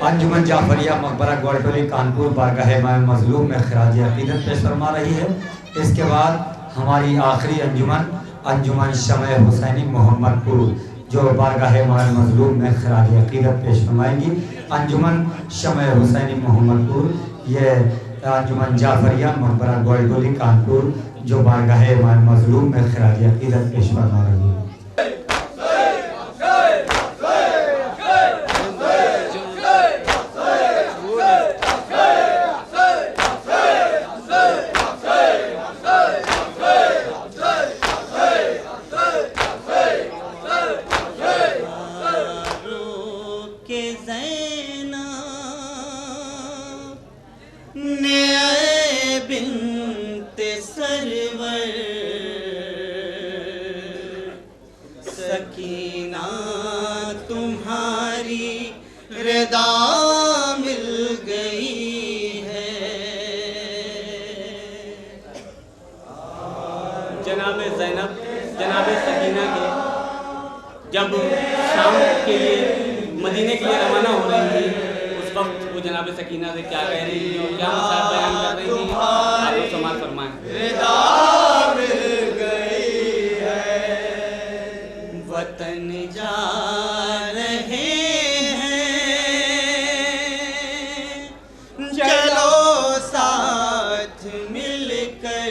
अंजुमन जाफरिया मकबरा ग्वालटोली कानपुर बारगाह मजलूम में खराज अकीदत पेश फरमा रही है। इसके बाद हमारी आखिरी अंजुमन अंजुमन शमए हुसैनी मोहम्मदपुर जो बारगाह मजलूम में खराज अकीदत पेश फरमाएंगी। अंजुमन शमए हुसैनी मोहम्मदपुर ये अंजुमन जाफरिया मकबरा ग्वालटोली कानपुर जो बारगाह मजलूम में खराज अकीदत पेश फरमा रही है। सकीना तुम्हारी रिदा मिल गई है। जनाब ज़ैनब जनाब सकीना के जब शाम के लिए मदीने के लिए रवाना हो रही थी उस वक्त वो जनाब सकीना से क्या कह रही थी और क्या मसाइल बयान कर रही थी, आप लोग समाअत फरमाएं। वतन जा रहे हैं चलो साथ मिलकर,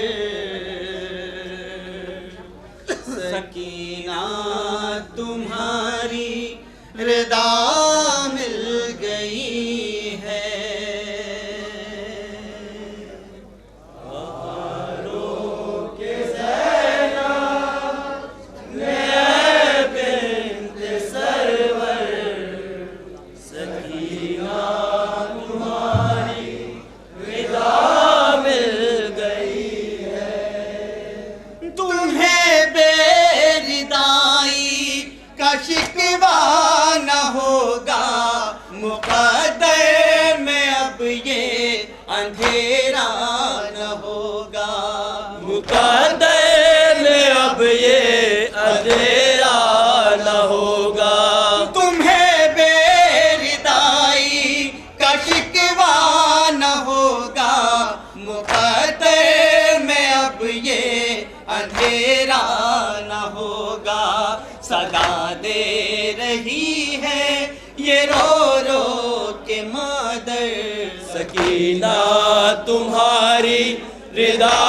सकीना तुम्हारी रिदा मिल गई है। शिकवा न होगा मुक़द्दर में अब ये अंधेरा न होगा, मुक़द्दर में अब ये अंधेरा न होगा। तुम्हें बेरिदाई का शिकवा न होगा मुक़द्दर में अब ये अंधेरा न होगा। सदा दे रही है ये रो रो के मादर, सकीना तुम्हारी रिदा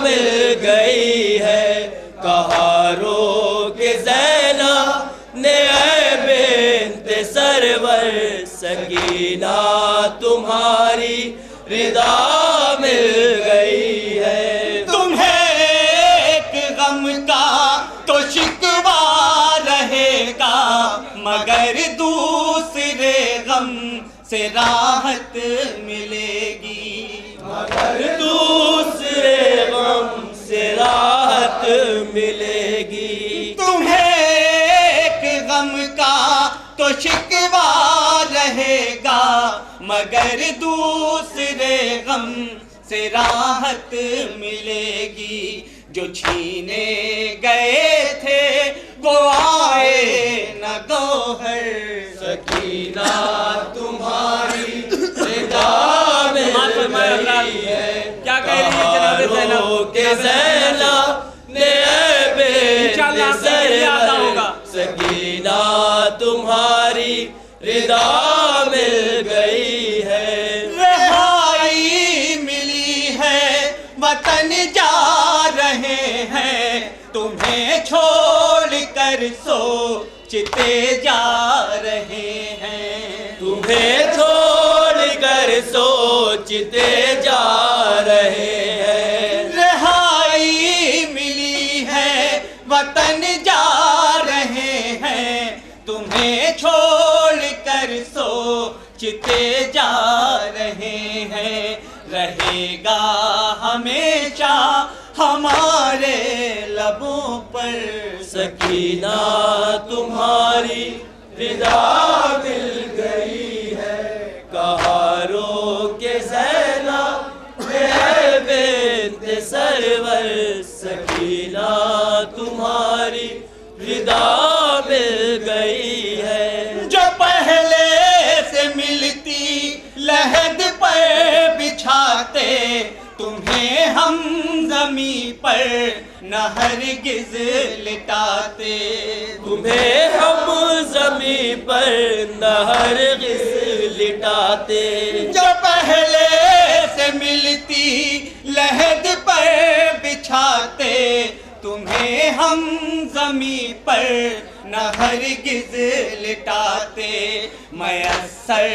मिल गई है। कहाँ रो के ज़ैनब ने ऐ बिन्ते सरवर, सकीना तुम्हारी रिदा मिल गई है। तुम्हें एक गम का तो शिकवा रहेगा मगर दूसरे गम से राहत मिलेगी, मगर दूसरे गम से राहत मिलेगी। तुम्हें एक गम का तो शिकवा रहेगा मगर दूसरे गम से राहत मिलेगी। जो छीने गए थे वो आए न गौहर, सकीना तुम्हारी रिदा मिल गई है। क्या कह रही है जनाब ज़ैनब के ज़ैनब ने ऐ बिन्ते सरवर, सकीना तुम्हारी रिदा मिल गई है। रिहाई मिली है वतन जा रहे हैं, तुम्हें छोड़ कर सोचते जा रहे हैं, तुम्हें छोड़ कर सोचते जा रहे हैं। रिहाई मिली है वतन जा रहे हैं, तुम्हें छोड़ कर सोचते जा रहे हैं। रहेगा हमेशा हमारे लबों पर, सकीना तुम्हारी रिदा मिल गई है। कहाँ रो के ज़ैनब ने ऐ बिन्ते सरवर, सकीना तुम्हारी रिदा मिल गई है। जो पहले से मिलती न हरगिज लिटाते। तुम्हें हम ज़मीं पर न हरगिज़ लिटाते। जो पहले से मिलती लहद पर बिछाते, तुम्हें हम ज़मीं पर न हरगिज लिटाते। मयस्सर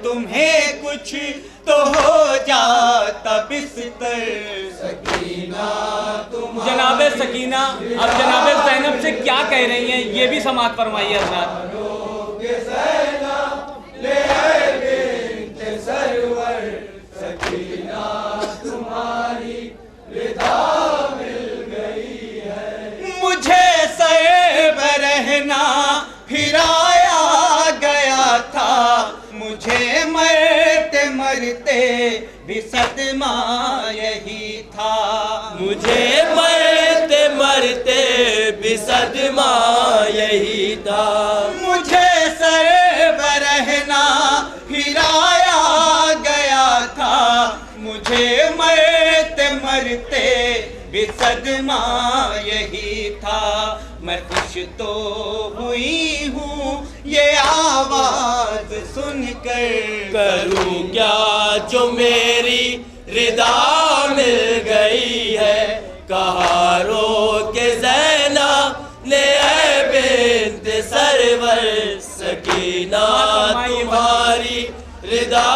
तुम्हें कुछ तो हो जाता बिस्तर, सकीना तुम्हारी। जनाबे सकीना अब जनाबे ज़ैनब से क्या कह रही हैं, ये भी समाअत फरमाइए हज़रात। मुझे सब रहना फिराया गया था, मुझे मरते मरते भी सदमा यही था। मुझे मरते मरते भी सदमा यही था। मुझे सर रहना फिराया गया था, मुझे मरते मरते भी सदमा यही था। मैं खुश तो हुई हूँ ये आवाज सुनकर, करूं क्या जो मेरी रिदा मिल गई है। कहा रो के ज़ैना ने ऐ बिन्त सरवर, सकीना तुम्हारी रिदा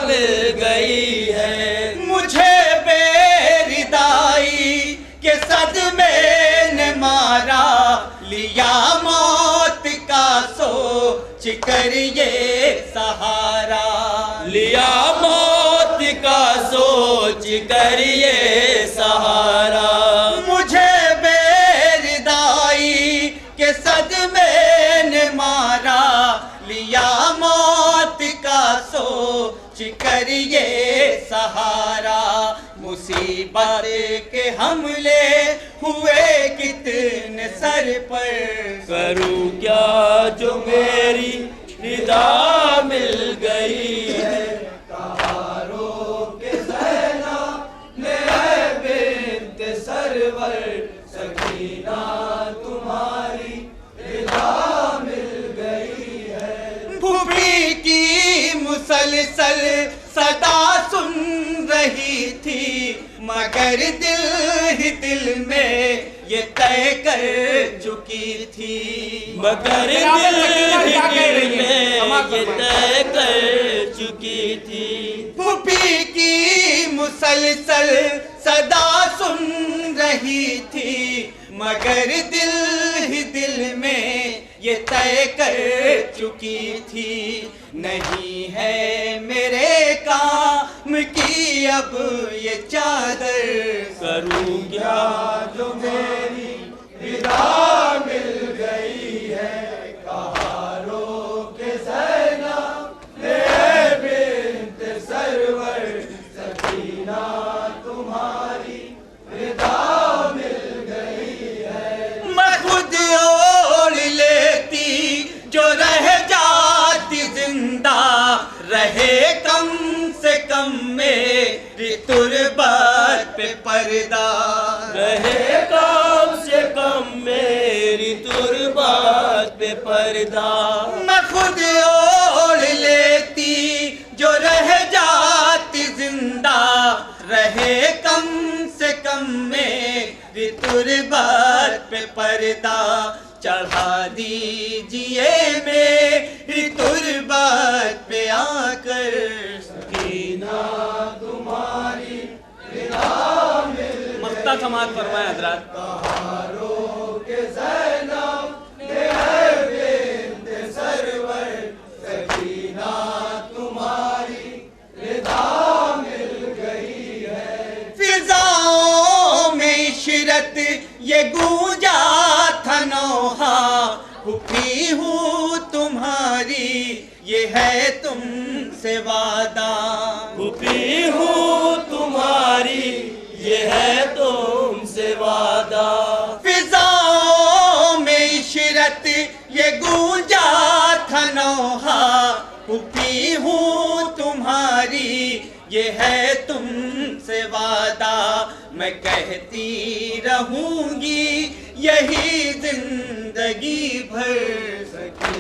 मिल गई है। मुझे बेरिदाई के सदमे ने मारा, लिया मौत का सोच कर ये सहारा। लिया मौत का सोच कर ये सहारा। मुझे बेरिदाई के सदमे ने मारा, लिया मौत का सोच कर ये सहारा। मुसीबत के हमले हुए कितने सर पर, करूं क्या जो मेरी रिदा मिल गई है। सरवर सकीना तुम्हारी रिदा मिल गई है। भूमि की मुसलसल सदा सुन रही थी, मगर दिल ही दिल में ये तय कर चुकी थी। मगर दिल ही दिल में ये तय कर चुकी थी। भूमि की मुसलसल सदा सुन रही थी, मगर दिल ही दिल में ये तय कर चुकी थी। नहीं है मेरे काम की अब ये चादर, करूं क्या जो मेरी रिदा मिल गई है। कहा रो के ज़ैना ने बिन्त सरवर, सकीना तुम्हारी रिदा मिल गई है। मैं खुद ओढ़ लेती जो रह जाती जिंदा, रहे कम से कम मेरी तुरबत पे पर्दा। रहे कम से कम मेरी तुरबत पे पर्दा। मैं खुद ओढ़ लेती जो रह जाती जिंदा, रहे कम से कम मेरी तुरबत पे पर्दा। चढ़ा दीजिए मेरी तुरबत पे आकर, सकीना तुम्हारी रिदा मिल। मक्ता समाअत फरमाए हज़रात। कहा रो के ज़ैना ने बिन्त सरवर, सकीना तुम्हारी रिदा मिल गई है। फिजाओं में इशरत ये गूंजा था नौहा, हुई हूँ तुम्हारी ये है तुमसे वादा। हुई हूँ तुम्हारी ये है तुमसे वादा। फिजाओं में इशरत ये गूंजा था नौहा, हुई हूँ तुम्हारी ये है तुमसे वादा, मैं कहती रहूंगी यही जिंदगी भर सखी।